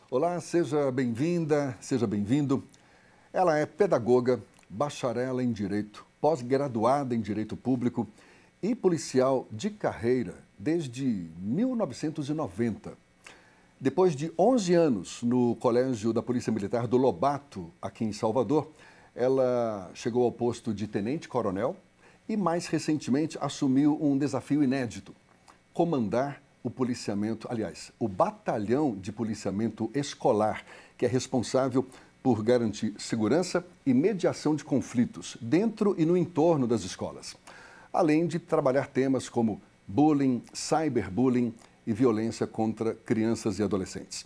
Olá, seja bem-vinda, seja bem-vindo. Ela é pedagoga, bacharela em Direito, pós-graduada em Direito Público e policial de carreira desde 1990. Depois de 11 anos no Colégio da Polícia Militar do Lobato, aqui em Salvador, ela chegou ao posto de tenente-coronel e, mais recentemente, assumiu um desafio inédito: comandar o policiamento, aliás, o batalhão de policiamento escolar, que é responsável por garantir segurança e mediação de conflitos dentro e no entorno das escolas, além de trabalhar temas como bullying, cyberbullying e violência contra crianças e adolescentes.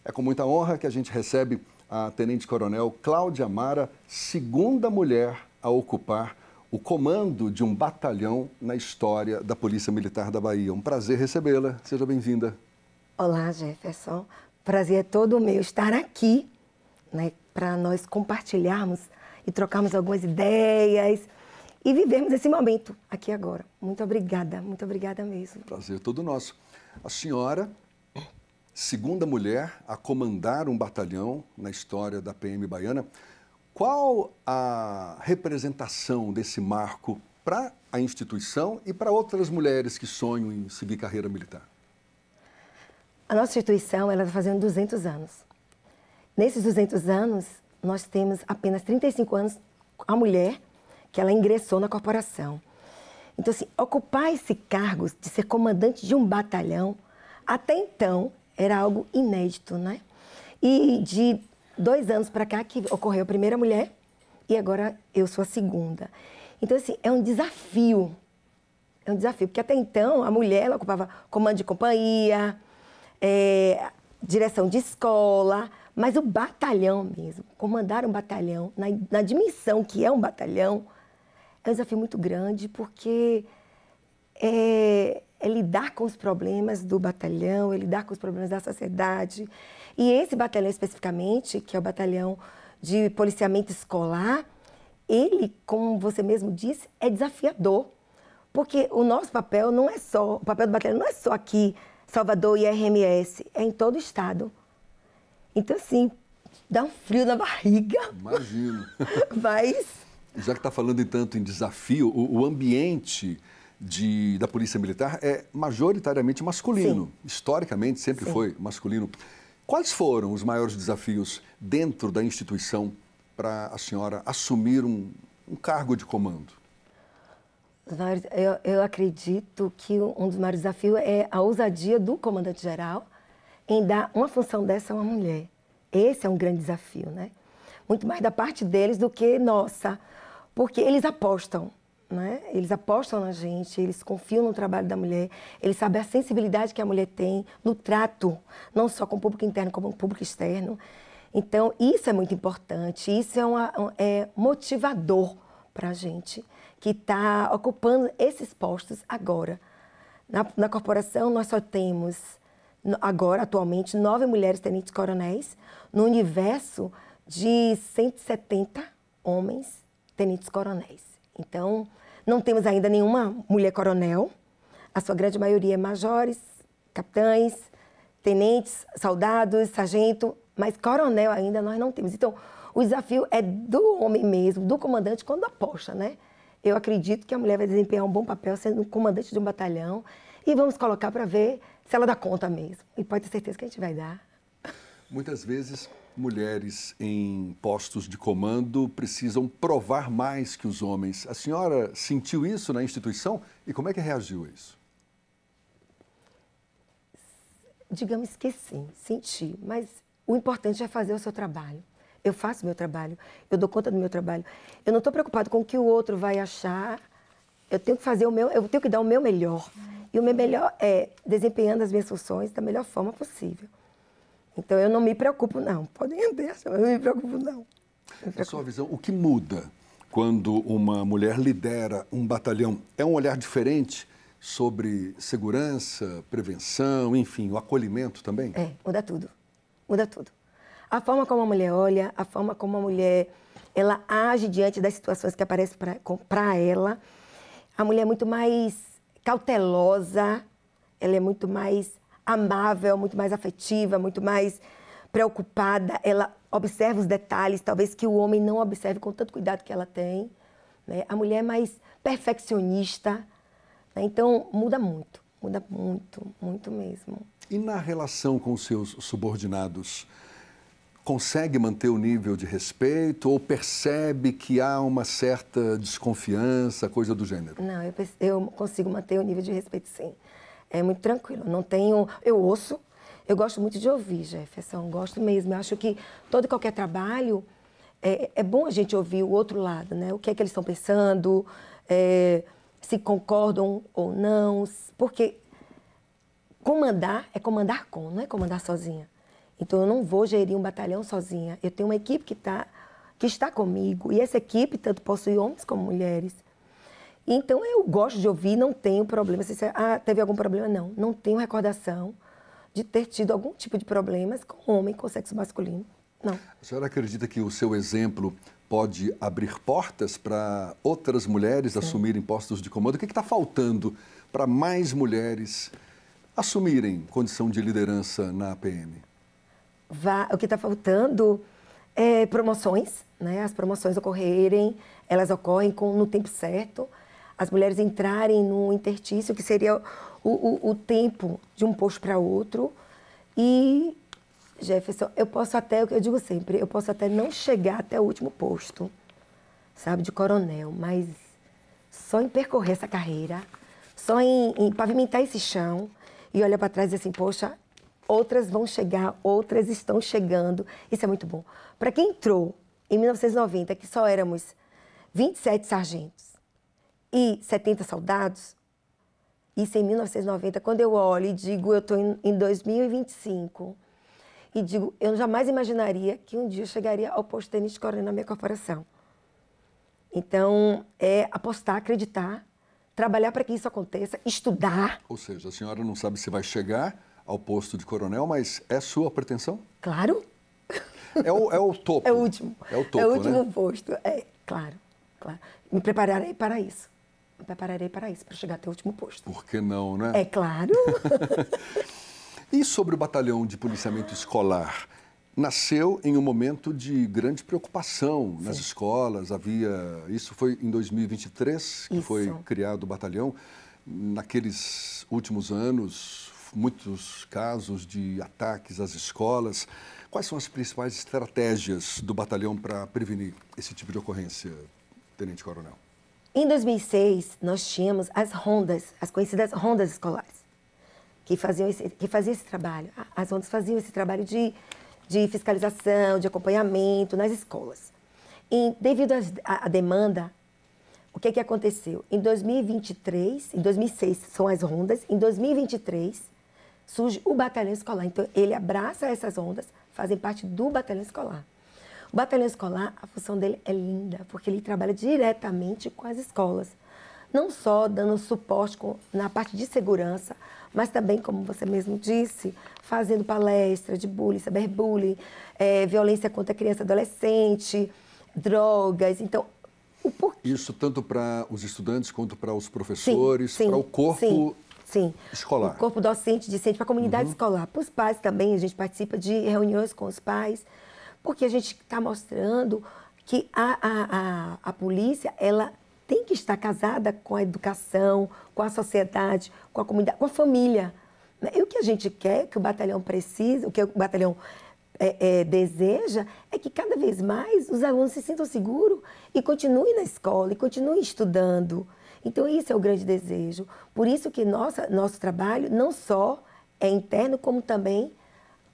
É com muita honra que a gente recebe a tenente-coronel Cláudia Amara, segunda mulher a ocupar o comando de um batalhão na história da Polícia Militar da Bahia. Um prazer recebê-la. Seja bem-vinda. Olá, Jefferson. Prazer é todo meu estar aqui, né, para nós compartilharmos e trocarmos algumas ideias e vivermos esse momento aqui agora. Muito obrigada mesmo. Prazer todo nosso. A senhora, segunda mulher a comandar um batalhão na história da PM baiana. Qual a representação desse marco para a instituição e para outras mulheres que sonham em seguir carreira militar? A nossa instituição ela está fazendo 200 anos. Nesses 200 anos, nós temos apenas 35 anos a mulher que ela ingressou na corporação. Então, assim, ocupar esse cargo de ser comandante de um batalhão, até então, era algo inédito, né? E de 2 anos para cá que ocorreu a primeira mulher e agora eu sou a segunda. Então, assim, é um desafio. É um desafio, porque até então a mulher ela ocupava comando de companhia, direção de escola, mas o batalhão mesmo, comandar um batalhão, na dimensão que é um batalhão, é um desafio muito grande, porque é lidar com os problemas do batalhão, é lidar com os problemas da sociedade. E esse batalhão especificamente, que é o batalhão de policiamento escolar, ele, como você mesmo disse, é desafiador. Porque o nosso papel não é só, o papel do batalhão não é só aqui, Salvador e RMS, é em todo o estado. Então, assim, dá um frio na barriga. Imagino. Mas... Já que está falando tanto em desafio, o ambiente da Polícia Militar é majoritariamente masculino. Sim. Historicamente, sempre Sim. foi masculino. Quais foram os maiores desafios dentro da instituição para a senhora assumir um cargo de comando? Eu acredito que um dos maiores desafios é a ousadia do comandante-geral em dar uma função dessa a uma mulher. Esse é um grande desafio, né? Muito mais da parte deles do que nossa, porque eles apostam, né? Eles apostam na gente, eles confiam no trabalho da mulher, eles sabem a sensibilidade que a mulher tem no trato, não só com o público interno, como com o público externo. Então, isso é muito importante, isso é motivador para a gente, que está ocupando esses postos agora. Na corporação, nós só temos, agora, atualmente, 9 mulheres tenentes-coronéis, no universo de 170 homens tenentes-coronéis. Então, não temos ainda nenhuma mulher coronel, a sua grande maioria é majores, capitães, tenentes, soldados, sargento, mas coronel ainda nós não temos. Então, o desafio é do homem mesmo, do comandante, quando aposta, né? Eu acredito que a mulher vai desempenhar um bom papel sendo comandante de um batalhão e vamos colocar para ver se ela dá conta mesmo. E pode ter certeza que a gente vai dar. Muitas vezes, mulheres em postos de comando precisam provar mais que os homens. A senhora sentiu isso na instituição e como é que reagiu a isso? Digamos que sim, senti, mas o importante é fazer o seu trabalho. Eu faço o meu trabalho, eu dou conta do meu trabalho. Eu não estou preocupado com o que o outro vai achar, eu tenho que fazer eu tenho que dar o meu melhor. E o meu melhor é desempenhando as minhas funções da melhor forma possível. Então, eu não me preocupo, não. Podem deixar, eu não me preocupo, não. Na sua visão, o que muda quando uma mulher lidera um batalhão? É um olhar diferente sobre segurança, prevenção, enfim, o acolhimento também? Muda tudo. Muda tudo. A forma como a mulher olha, a forma como a mulher ela age diante das situações que aparecem para ela. A mulher é muito mais cautelosa, ela é muito mais amável, muito mais afetiva, muito mais preocupada, ela observa os detalhes, talvez que o homem não observe com tanto cuidado que ela tem, né? A mulher é mais perfeccionista, né? Então muda muito mesmo. E na relação com os seus subordinados, consegue manter o nível de respeito ou percebe que há uma certa desconfiança, coisa do gênero? Não, eu consigo manter o nível de respeito, sim. É muito tranquilo. Não tenho... Eu ouço, eu gosto muito de ouvir, Jefferson, gosto mesmo. Eu acho que todo e qualquer trabalho, é bom a gente ouvir o outro lado, né? O que é que eles estão pensando, se concordam ou não, porque comandar é comandar com, não é comandar sozinha. Então, eu não vou gerir um batalhão sozinha. Eu tenho uma equipe que está comigo. E essa equipe tanto possui homens como mulheres. Então, eu gosto de ouvir, não tenho problema. Se teve algum problema? Não. Não tenho recordação de ter tido algum tipo de problemas com homem, com sexo masculino. Não. A senhora acredita que o seu exemplo pode abrir portas para outras mulheres assumirem postos de comando? O que está faltando para mais mulheres assumirem condição de liderança na PM? O que está faltando é promoções, né? As promoções ocorrerem, elas ocorrem no tempo certo, as mulheres entrarem no interstício, que seria o tempo de um posto para outro. E, Jefferson, eu digo sempre, eu posso até não chegar até o último posto, sabe, de coronel, mas só em percorrer essa carreira, só em pavimentar esse chão e olhar para trás e dizer assim, poxa, outras vão chegar, outras estão chegando. Isso é muito bom. Para quem entrou em 1990, que só éramos 27 sargentos e 70 soldados, isso em 1990, quando eu olho e digo, eu estou em 2025, e digo, eu jamais imaginaria que um dia eu chegaria ao posto de tenente-coronel na minha corporação. Então, é apostar, acreditar, trabalhar para que isso aconteça, estudar. Ou seja, a senhora não sabe se vai chegar ao posto de coronel, mas é sua pretensão? Claro. É o topo. É o último. É o topo, é o último né? posto. Claro. Me prepararei para isso. Para chegar até o último posto. Por que não, né? É claro. E sobre o batalhão de policiamento escolar? Nasceu em um momento de grande preocupação nas escolas. Isso foi em 2023 que foi criado o batalhão. Naqueles últimos anos, muitos casos de ataques às escolas. Quais são as principais estratégias do batalhão para prevenir esse tipo de ocorrência, Tenente Coronel? Em 2006, nós tínhamos as rondas, as conhecidas rondas escolares, que faziam esse trabalho. As rondas faziam esse trabalho de fiscalização, de acompanhamento nas escolas. E devido à demanda, o que aconteceu? Em 2023, em 2006 são as rondas, em 2023 surge o batalhão escolar. Então, ele abraça essas ondas, fazem parte do batalhão escolar. O batalhão escolar, a função dele é linda, porque ele trabalha diretamente com as escolas. Não só dando suporte na parte de segurança, mas também, como você mesmo disse, fazendo palestra de bullying, cyberbullying, violência contra criança e adolescente, drogas. Então, isso tanto para os estudantes quanto para os professores, para o corpo escolar. O corpo docente, discente, para a comunidade escolar. Para os pais também, a gente participa de reuniões com os pais, porque a gente está mostrando que a polícia, ela tem que estar casada com a educação, com a sociedade, com a comunidade, com a família. E o que a gente quer, que o batalhão precisa, o que o batalhão deseja, é que cada vez mais os alunos se sintam seguros e continuem na escola, e continuem estudando. Então, isso é o grande desejo. Por isso que nosso trabalho não só é interno, como também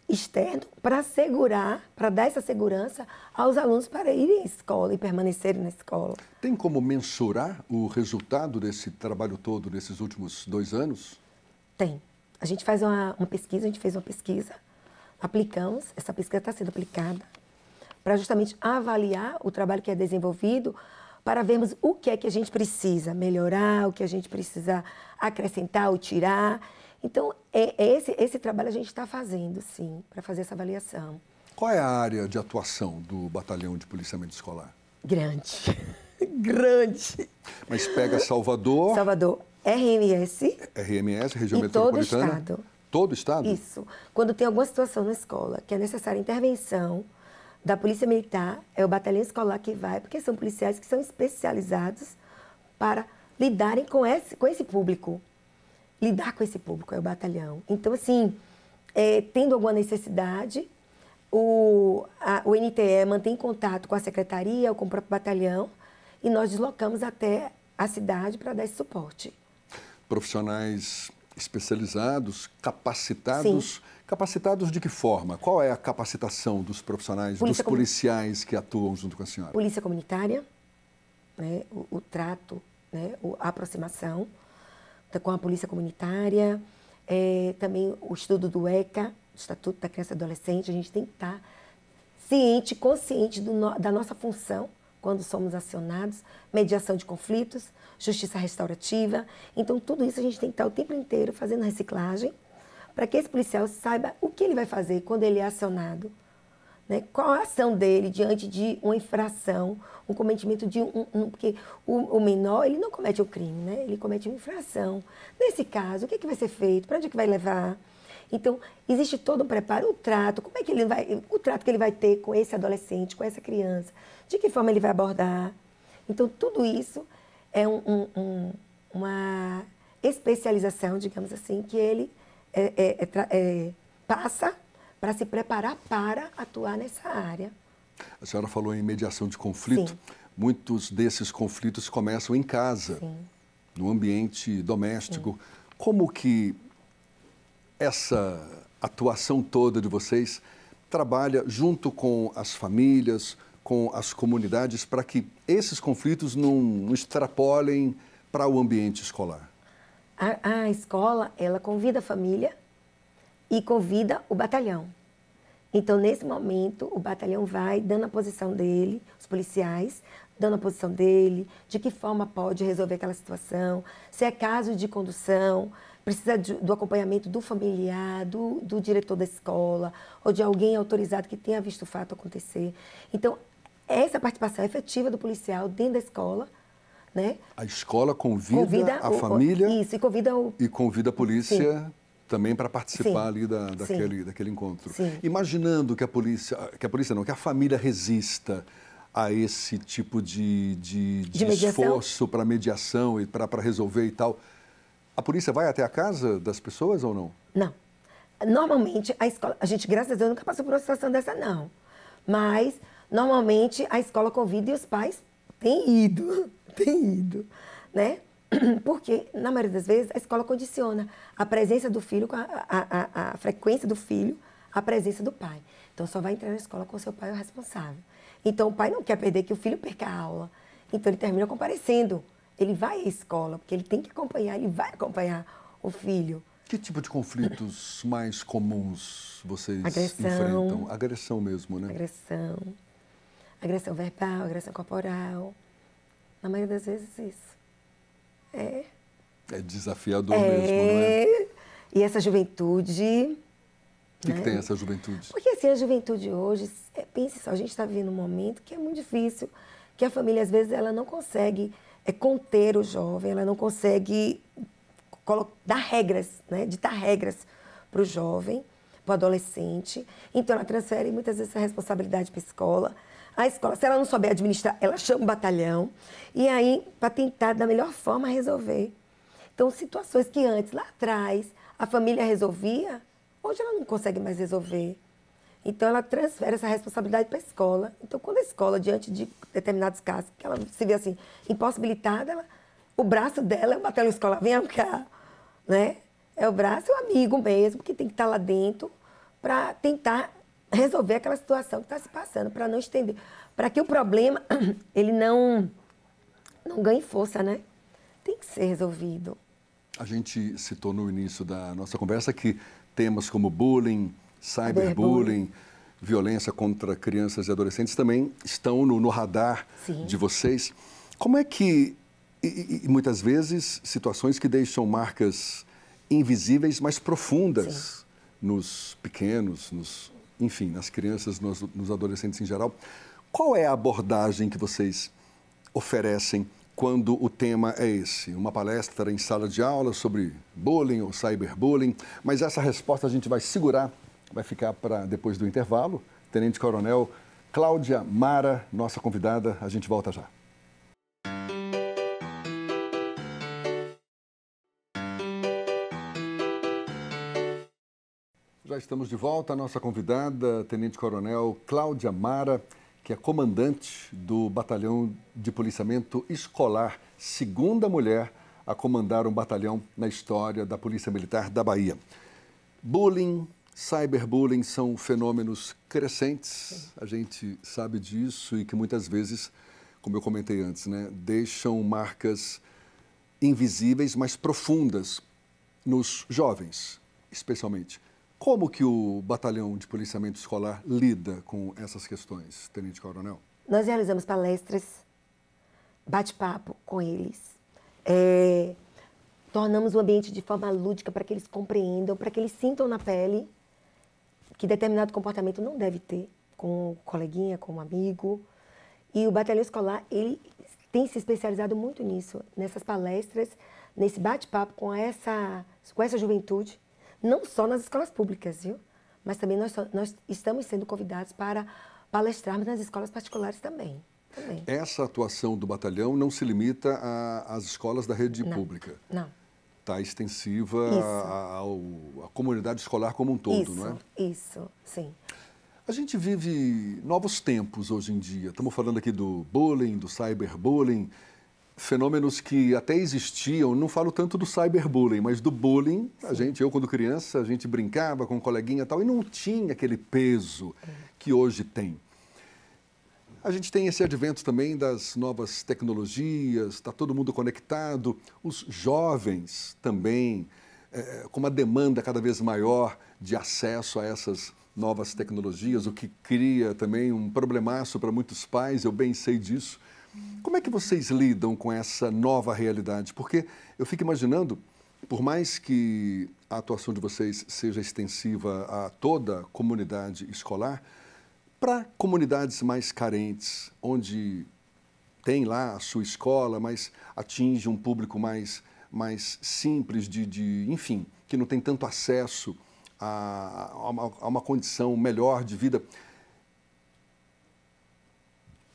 externo, para assegurar, para dar essa segurança aos alunos para irem à escola e permanecerem na escola. Tem como mensurar o resultado desse trabalho todo nesses últimos 2 anos? Tem. A gente fez uma pesquisa, aplicamos, essa pesquisa está sendo aplicada, para justamente avaliar o trabalho que é desenvolvido, para vermos o que é que a gente precisa melhorar, o que a gente precisa acrescentar ou tirar. Então, esse trabalho a gente está fazendo, sim, para fazer essa avaliação. Qual é a área de atuação do Batalhão de Policiamento Escolar? Grande. Grande. Mas pega Salvador... Salvador, RMS, região e metropolitana. todo o estado. Todo o Estado? Isso. Quando tem alguma situação na escola que é necessária intervenção da Polícia Militar, é o batalhão escolar que vai, porque são policiais que são especializados para lidarem com esse público. Lidar com esse público é o batalhão. Então, assim, tendo alguma necessidade, o NTE mantém contato com a secretaria ou com o próprio batalhão e nós deslocamos até a cidade para dar esse suporte. Profissionais especializados, capacitados. Sim. Capacitados de que forma? Qual é a capacitação dos profissionais, dos policiais que atuam junto com a senhora? Polícia comunitária, né, o trato, né, a aproximação com a polícia comunitária, também o estudo do ECA, Estatuto da Criança e Adolescente. A gente tem que estar ciente, consciente da nossa função quando somos acionados, mediação de conflitos, justiça restaurativa. Então, tudo isso a gente tem que estar o tempo inteiro fazendo reciclagem para que esse policial saiba o que ele vai fazer quando ele é acionado, né? Qual a ação dele diante de uma infração, um cometimento de porque o menor, ele não comete o crime, né? Ele comete uma infração. Nesse caso, o que vai ser feito? Para onde é que vai levar? Então, existe todo um preparo, o trato, como é que o trato que ele vai ter com esse adolescente, com essa criança, de que forma ele vai abordar. Então, tudo isso é uma especialização, digamos assim, que ele passa para se preparar para atuar nessa área. A senhora falou em mediação de conflito. Sim. Muitos desses conflitos começam em casa, sim, no ambiente doméstico. Sim. Como que essa atuação toda de vocês trabalha junto com as famílias, com as comunidades, para que esses conflitos não extrapolem para o ambiente escolar? A escola, ela convida a família e convida o batalhão. Então, nesse momento, o batalhão vai dando a posição dele, os policiais, dando a posição dele, de que forma pode resolver aquela situação, se é caso de condução, precisa do acompanhamento do familiar, do diretor da escola, ou de alguém autorizado que tenha visto o fato acontecer. Então, essa participação efetiva do policial dentro da escola, né? A escola convida a família. Isso, e convida a polícia. Sim. Também para participar, sim, ali daquele encontro. Sim. Imaginando que a família resista a esse tipo de esforço para mediação e para resolver e tal, a polícia vai até a casa das pessoas ou não? Não. Normalmente, a gente, graças a Deus, nunca passou por uma situação dessa, não. Mas, normalmente, a escola convida e os pais têm ido, né? Porque, na maioria das vezes, a escola condiciona a presença do filho, a frequência do filho, a presença do pai. Então, só vai entrar na escola com o seu pai o responsável. Então, o pai não quer perder que o filho perca a aula. Então, ele termina comparecendo. Ele vai à escola, porque ele tem que acompanhar, ele vai acompanhar o filho. Que tipo de conflitos mais comuns vocês enfrentam? Agressão mesmo, né? Agressão verbal, agressão corporal. Na maioria das vezes, isso. É desafiador mesmo, não é? E essa juventude... O que tem essa juventude? Porque assim, a juventude hoje, pense só, a gente está vivendo um momento que é muito difícil, que a família, às vezes, ela não consegue conter o jovem, ela não consegue dar regras, né? Ditar regras para o jovem, para o adolescente. Então, ela transfere muitas vezes essa responsabilidade para a escola. A escola, se ela não souber administrar, ela chama o batalhão. E aí, para tentar, da melhor forma, resolver. Então, situações que antes, lá atrás, a família resolvia, hoje ela não consegue mais resolver. Então, ela transfere essa responsabilidade para a escola. Então, quando a escola, diante de determinados casos, que ela se vê assim, impossibilitada, o braço dela é o batalhão escolar, vem cá, né? É o braço, é o amigo mesmo, que tem que estar lá dentro para tentar resolver aquela situação que está se passando, para não estender, para que o problema ele não ganhe força, né? Tem que ser resolvido. A gente citou no início da nossa conversa que temas como bullying, cyberbullying, violência contra crianças e adolescentes também estão no radar, sim, de vocês. Como é que, e muitas vezes, situações que deixam marcas invisíveis, mas profundas, sim, nos pequenos, enfim, nas crianças, nos adolescentes em geral. Qual é a abordagem que vocês oferecem quando o tema é esse, uma palestra em sala de aula sobre bullying ou cyberbullying, mas essa resposta a gente vai segurar, vai ficar para depois do intervalo. Tenente Coronel Cláudia Mara, nossa convidada, a gente volta já. Já estamos de volta, a nossa convidada, Tenente Coronel Cláudia Mara, que é comandante do Batalhão de Policiamento Escolar, segunda mulher a comandar um batalhão na história da Polícia Militar da Bahia. Bullying, cyberbullying são fenômenos crescentes, a gente sabe disso e que muitas vezes, como eu comentei antes, né, deixam marcas invisíveis, mas profundas nos jovens, especialmente. Como que o Batalhão de Policiamento Escolar lida com essas questões, Tenente Coronel? Nós realizamos palestras, bate-papo com eles. Tornamos o ambiente de forma lúdica para que eles compreendam, para que eles sintam na pele que determinado comportamento não deve ter com um coleguinha, com um amigo. E o Batalhão Escolar, ele tem se especializado muito nisso, nessas palestras, nesse bate-papo com essa juventude. Não só nas escolas públicas, viu? Mas também nós estamos sendo convidados para palestrarmos nas escolas particulares também. Essa atuação do batalhão não se limita às escolas da rede pública? Não. Está extensiva à comunidade escolar como um todo, não é? Isso, sim. A gente vive novos tempos hoje em dia. Estamos falando aqui do bullying, do cyberbullying, fenômenos que até existiam, não falo tanto do cyberbullying, mas do bullying. Eu quando criança, a gente brincava com um coleguinha e tal, e não tinha aquele peso que hoje tem. A gente tem esse advento também das novas tecnologias, está todo mundo conectado, os jovens também, com uma demanda cada vez maior de acesso a essas novas tecnologias, o que cria também um problemaço para muitos pais, eu bem sei disso. Como é que vocês lidam com essa nova realidade? Porque eu fico imaginando, por mais que a atuação de vocês seja extensiva a toda a comunidade escolar, para comunidades mais carentes, onde tem lá a sua escola, mas atinge um público mais simples, enfim, que não tem tanto acesso a uma condição melhor de vida.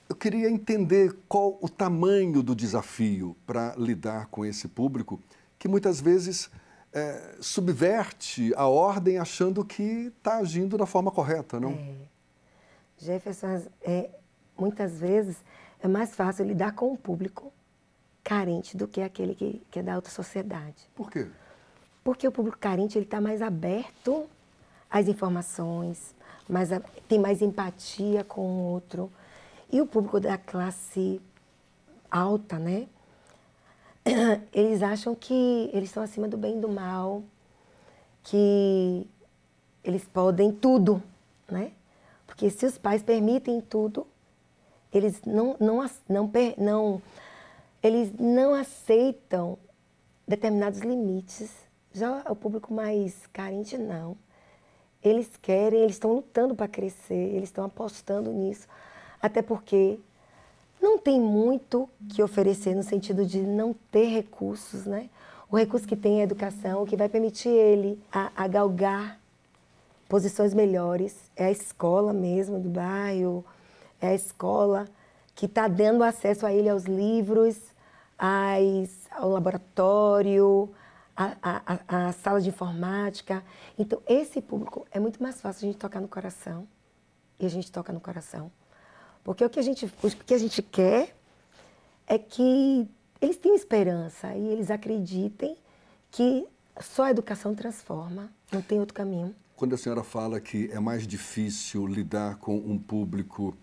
Eu queria entender qual o tamanho do desafio para lidar com esse público que muitas vezes subverte a ordem achando que está agindo da forma correta, não? Jefferson, muitas vezes é mais fácil lidar com um público carente do que aquele que é da alta sociedade. Por quê? Porque o público carente está mais aberto às informações, tem mais empatia com o outro. E o público da classe alta, né? Eles acham que eles estão acima do bem e do mal, que eles podem tudo, né? Porque se os pais permitem tudo, eles eles não aceitam determinados limites. Já o público mais carente, não. Eles estão lutando para crescer, eles estão apostando nisso. Até porque não tem muito que oferecer no sentido de não ter recursos, né? O recurso que tem é a educação, que vai permitir ele a galgar posições melhores. É a escola mesmo do bairro, é a escola que está dando acesso a ele aos livros, ao laboratório, à sala de informática. Então, esse público é muito mais fácil a gente tocar no coração, e a gente toca no coração. Porque o que a gente quer é que eles tenham esperança e eles acreditem que só a educação transforma, não tem outro caminho. Quando a senhora fala que é mais difícil lidar com um público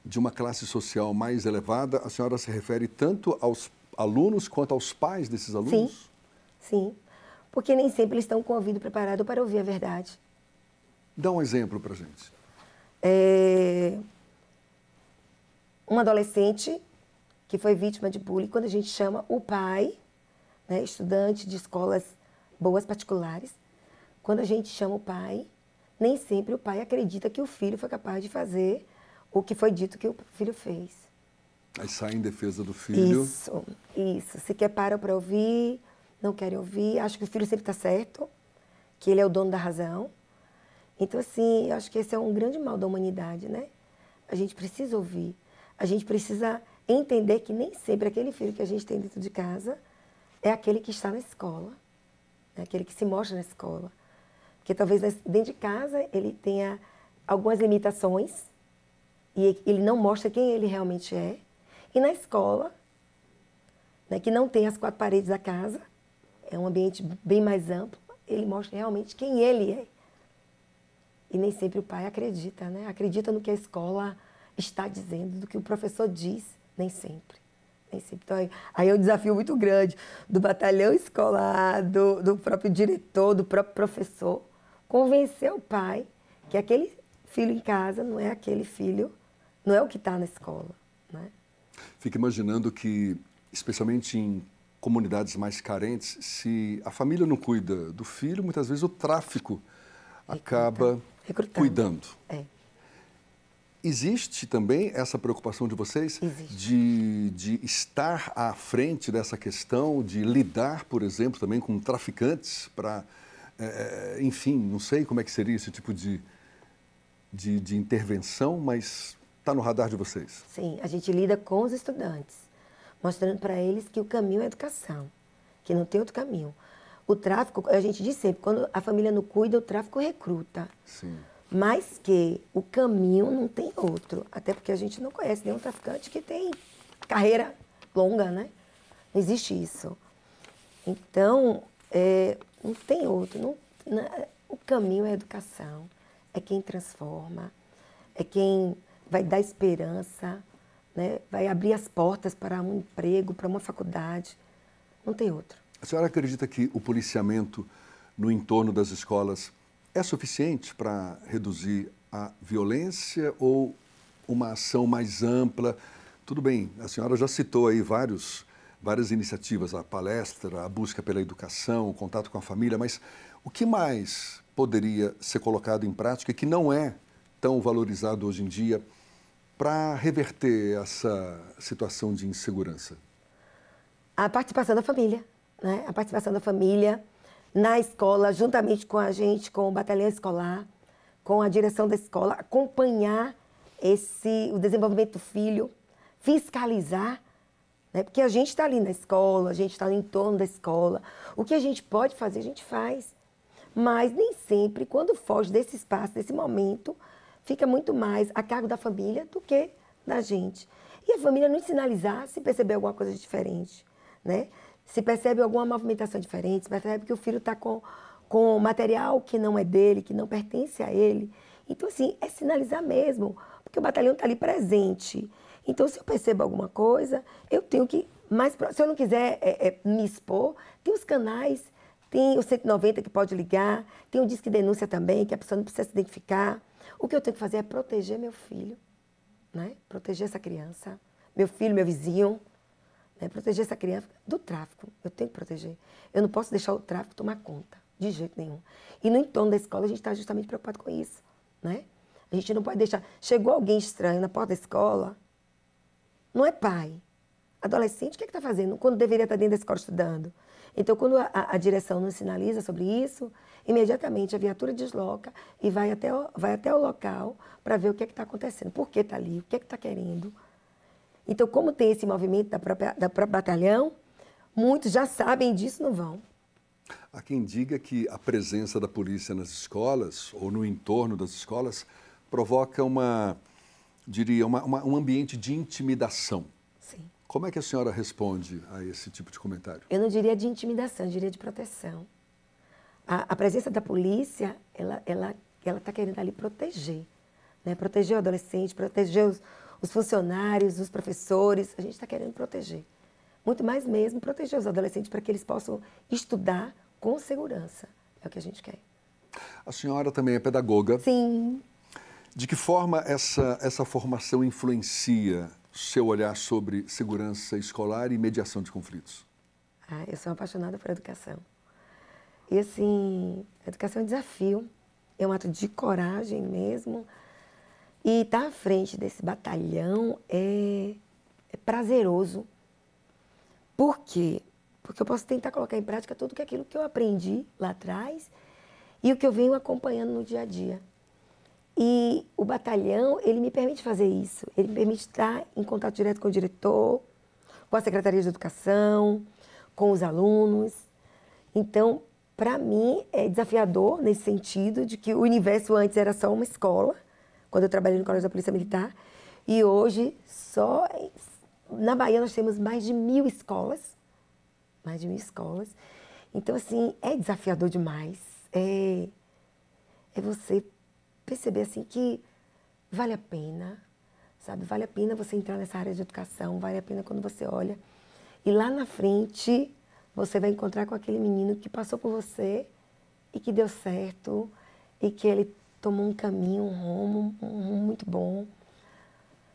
de uma classe social mais elevada, a senhora se refere tanto aos alunos quanto aos pais desses alunos? Sim. Porque nem sempre eles estão com o ouvido preparado para ouvir a verdade. Dá um exemplo para a gente. Um adolescente que foi vítima de bullying, quando a gente chama o pai, né, estudante de escolas boas particulares, quando a gente chama o pai, nem sempre o pai acredita que o filho foi capaz de fazer o que foi dito que o filho fez. Aí sai em defesa do filho. Isso. Sequer param para ouvir, não querem ouvir, acham que o filho sempre está certo, que ele é o dono da razão. Então, assim, eu acho que esse é um grande mal da humanidade, né? A gente precisa ouvir, a gente precisa entender que nem sempre aquele filho que a gente tem dentro de casa é aquele que está na escola, é aquele que se mostra na escola. Porque talvez dentro de casa ele tenha algumas limitações e ele não mostra quem ele realmente é. E na escola, né, que não tem as quatro paredes da casa, é um ambiente bem mais amplo, ele mostra realmente quem ele é. E nem sempre o pai acredita, né? Acredita no que a escola está dizendo, do que o professor diz, nem sempre. Nem sempre. Então, aí é um desafio muito grande do batalhão escolar, do próprio diretor, do próprio professor, convencer o pai que aquele filho em casa não é aquele filho, não é o que está na escola, né? Fico imaginando que, especialmente em comunidades mais carentes, se a família não cuida do filho, muitas vezes o tráfico acaba cuidando. É. Existe também essa preocupação de vocês de estar à frente dessa questão, de lidar, por exemplo, também com traficantes para, enfim, não sei como é que seria esse tipo de intervenção, mas está no radar de vocês. Sim, a gente lida com os estudantes, mostrando para eles que o caminho é a educação, que não tem outro caminho. O tráfico, a gente diz sempre, quando a família não cuida, o tráfico recruta. Sim. Mas que o caminho não tem outro. Até porque a gente não conhece nenhum traficante que tem carreira longa, né? Não existe isso. Então, não tem outro. O caminho é a educação. É quem transforma. É quem vai dar esperança, né? Vai abrir as portas para um emprego, para uma faculdade. Não tem outro. A senhora acredita que o policiamento no entorno das escolas é suficiente para reduzir a violência ou uma ação mais ampla? Tudo bem, a senhora já citou aí várias iniciativas, a palestra, a busca pela educação, o contato com a família, mas o que mais poderia ser colocado em prática que não é tão valorizado hoje em dia para reverter essa situação de insegurança? A participação da família, né? A participação da família na escola, juntamente com a gente, com o batalhão escolar, com a direção da escola, acompanhar o desenvolvimento do filho, fiscalizar, né? Porque a gente está ali na escola, a gente está no entorno da escola. O que a gente pode fazer, a gente faz. Mas nem sempre, quando foge desse espaço, desse momento, fica muito mais a cargo da família do que da gente. E a família não sinalizar se perceber alguma coisa diferente, né? Se percebe alguma movimentação diferente, se percebe que o filho está com material que não é dele, que não pertence a ele. Então, assim, é sinalizar mesmo, porque o batalhão está ali presente. Então, se eu percebo alguma coisa, eu tenho que... se eu não quiser me expor, tem os canais, tem o 190 que pode ligar, tem o Disque Denúncia também, que a pessoa não precisa se identificar. O que eu tenho que fazer é proteger meu filho, né? Proteger essa criança, meu filho, meu vizinho. Né? Proteger essa criança do tráfico. Eu tenho que proteger. Eu não posso deixar o tráfico tomar conta, de jeito nenhum. E no entorno da escola, a gente está justamente preocupado com isso. Né? A gente não pode deixar... Chegou alguém estranho na porta da escola, não é pai. Adolescente, o que está fazendo quando deveria estar dentro da escola estudando? Então, quando a direção nos sinaliza sobre isso, imediatamente a viatura desloca e vai até o local para ver o que está acontecendo, por que está ali, o que está querendo. Então, como tem esse movimento da própria batalhão, muitos já sabem disso, não vão. Há quem diga que a presença da polícia nas escolas ou no entorno das escolas provoca um ambiente de intimidação. Sim. Como é que a senhora responde a esse tipo de comentário? Eu não diria de intimidação, eu diria de proteção. A presença da polícia, ela está querendo ali proteger. Né? Proteger o adolescente, proteger os funcionários, os professores, a gente está querendo proteger. Muito mais mesmo proteger os adolescentes para que eles possam estudar com segurança. É o que a gente quer. A senhora também é pedagoga. Sim. De que forma essa formação influencia o seu olhar sobre segurança escolar e mediação de conflitos? Eu sou apaixonada por educação. E, assim, a educação é um desafio, é um ato de coragem mesmo. E estar à frente desse batalhão é é prazeroso. Por quê? Porque eu posso tentar colocar em prática tudo aquilo que eu aprendi lá atrás e o que eu venho acompanhando no dia a dia. E o batalhão, ele me permite fazer isso. Ele me permite estar em contato direto com o diretor, com a Secretaria de Educação, com os alunos. Então, para mim, é desafiador nesse sentido de que o universo antes era só uma escola, quando eu trabalhei no Colégio da Polícia Militar, e hoje, só na Bahia, nós temos mais de 1.000 escolas. Mais de 1.000 escolas. Então, assim, é desafiador demais. É você perceber, assim, que vale a pena, sabe? Vale a pena você entrar nessa área de educação, vale a pena quando você olha. E lá na frente, você vai encontrar com aquele menino que passou por você e que deu certo, e que ele tomou um caminho, um rumo muito bom,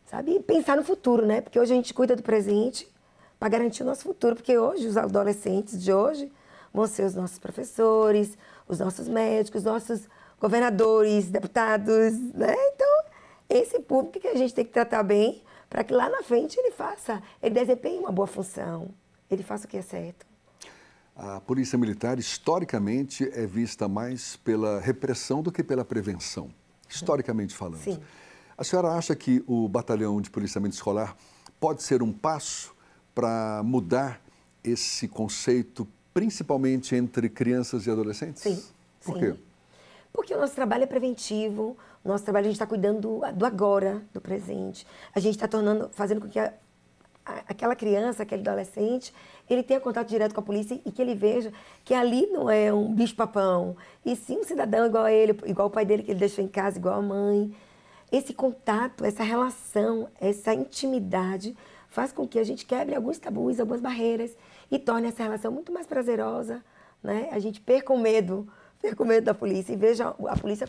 sabe? E pensar no futuro, né? Porque hoje a gente cuida do presente para garantir o nosso futuro, porque hoje os adolescentes de hoje vão ser os nossos professores, os nossos médicos, os nossos governadores, deputados, né? Então, esse público que a gente tem que tratar bem para que lá na frente ele desempenhe uma boa função, ele faça o que é certo. A Polícia Militar, historicamente, é vista mais pela repressão do que pela prevenção, historicamente falando. Sim. A senhora acha que o Batalhão de Policiamento Escolar pode ser um passo para mudar esse conceito, principalmente entre crianças e adolescentes? Sim. Por quê? Porque o nosso trabalho é preventivo, o nosso trabalho a gente está cuidando do agora, do presente. A gente está fazendo com que aquela criança, aquele adolescente, ele tenha contato direto com a polícia e que ele veja que ali não é um bicho-papão, e sim um cidadão igual a ele, igual o pai dele que ele deixou em casa, igual a mãe. Esse contato, essa relação, essa intimidade faz com que a gente quebre alguns tabus, algumas barreiras e torne essa relação muito mais prazerosa, né? A gente perca o medo da polícia e veja a polícia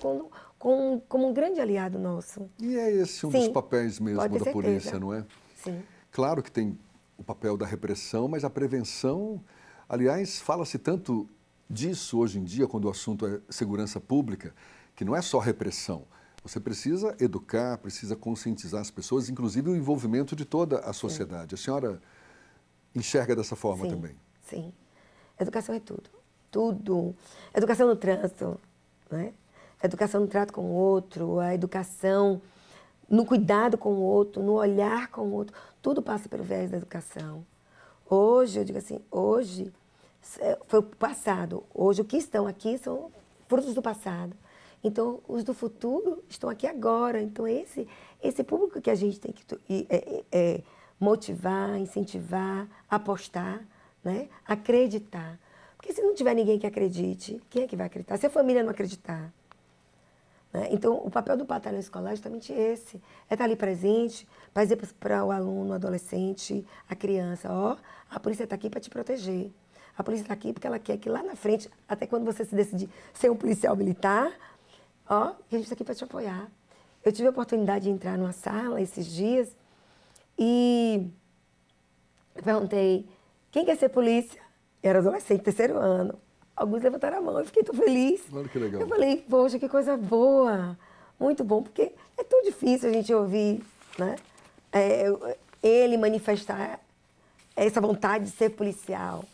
como um grande aliado nosso. E é esse dos papéis mesmo da polícia, não é? Sim. Claro que tem o papel da repressão, mas a prevenção, aliás, fala-se tanto disso hoje em dia, quando o assunto é segurança pública, que não é só repressão. Você precisa educar, precisa conscientizar as pessoas, inclusive o envolvimento de toda a sociedade. Sim. A senhora enxerga dessa forma também? Sim. Educação é tudo. Tudo. Educação no trânsito, né? Educação no trato com o outro, a educação no cuidado com o outro, no olhar com o outro. Tudo passa pelo viés da educação. Hoje, eu digo assim, hoje foi o passado. Hoje o que estão aqui são frutos do passado. Então, os do futuro estão aqui agora. Então, esse público que a gente tem que motivar, incentivar, apostar, né? Acreditar. Porque se não tiver ninguém que acredite, quem é que vai acreditar? Se a família não acreditar. Né? Então, o papel do batalhão escolar é justamente esse. É estar ali presente, para dizer para o aluno, o adolescente, a criança, a polícia está aqui para te proteger. A polícia está aqui porque ela quer que lá na frente, até quando você se decidir ser um policial militar, a gente está aqui para te apoiar. Eu tive a oportunidade de entrar numa sala esses dias e perguntei, quem quer ser polícia? Era adolescente, terceiro ano. Alguns levantaram a mão, eu fiquei tão feliz. Olha que legal. Eu falei, poxa, que coisa boa, muito bom, porque é tão difícil a gente ouvir, né? Ele manifestar essa vontade de ser policial.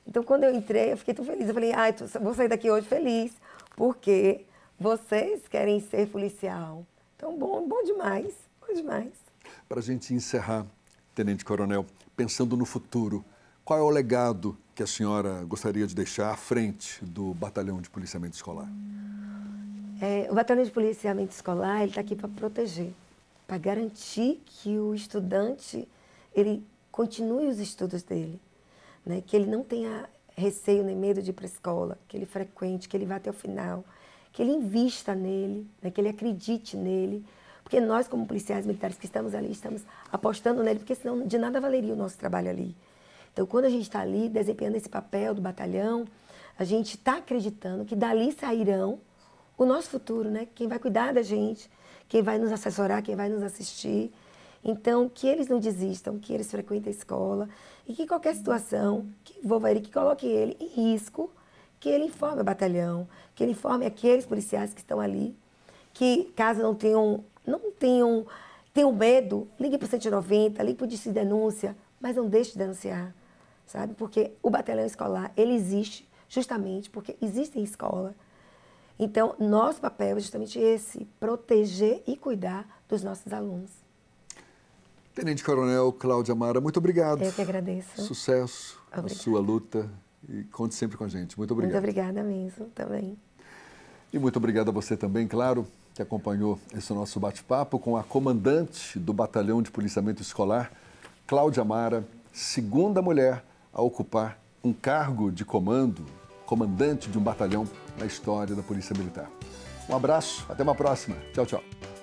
Então, quando eu entrei, eu fiquei tão feliz. Eu falei, vou sair daqui hoje feliz, porque vocês querem ser policial. Então, bom demais, bom demais. Para a gente encerrar, Tenente Coronel, pensando no futuro, qual é o legado que a senhora gostaria de deixar à frente do Batalhão de Policiamento Escolar? O Batalhão de Policiamento Escolar está aqui para proteger, para garantir que o estudante ele continue os estudos dele, né? Que ele não tenha receio nem medo de ir para a escola, que ele frequente, que ele vá até o final, que ele invista nele, né? Que ele acredite nele, porque nós, como policiais militares que estamos ali, estamos apostando nele, porque senão de nada valeria o nosso trabalho ali. Então, quando a gente está ali desempenhando esse papel do batalhão, a gente está acreditando que dali sairão o nosso futuro, né? Quem vai cuidar da gente, quem vai nos assessorar, quem vai nos assistir. Então, que eles não desistam, que eles frequentem a escola e que qualquer situação que envolva ele, que coloque ele em risco, que ele informe o batalhão, que ele informe aqueles policiais que estão ali, que caso não tenham Tem medo, ligue para o 190, ligue para o Disque Denúncia, mas não deixe de denunciar, sabe? Porque o batalhão escolar, ele existe justamente porque existe em escola. Então, nosso papel é justamente esse, proteger e cuidar dos nossos alunos. Tenente Coronel Cláudia Amara, muito obrigado. Eu que agradeço. Sucesso na sua luta e conte sempre com a gente. Muito obrigado. Muito obrigada mesmo, também. E muito obrigado a você também, claro, que acompanhou esse nosso bate-papo com a comandante do Batalhão de Policiamento Escolar, Cláudia Amara, segunda mulher a ocupar um cargo de comando, comandante de um batalhão na história da Polícia Militar. Um abraço, até uma próxima. Tchau, tchau.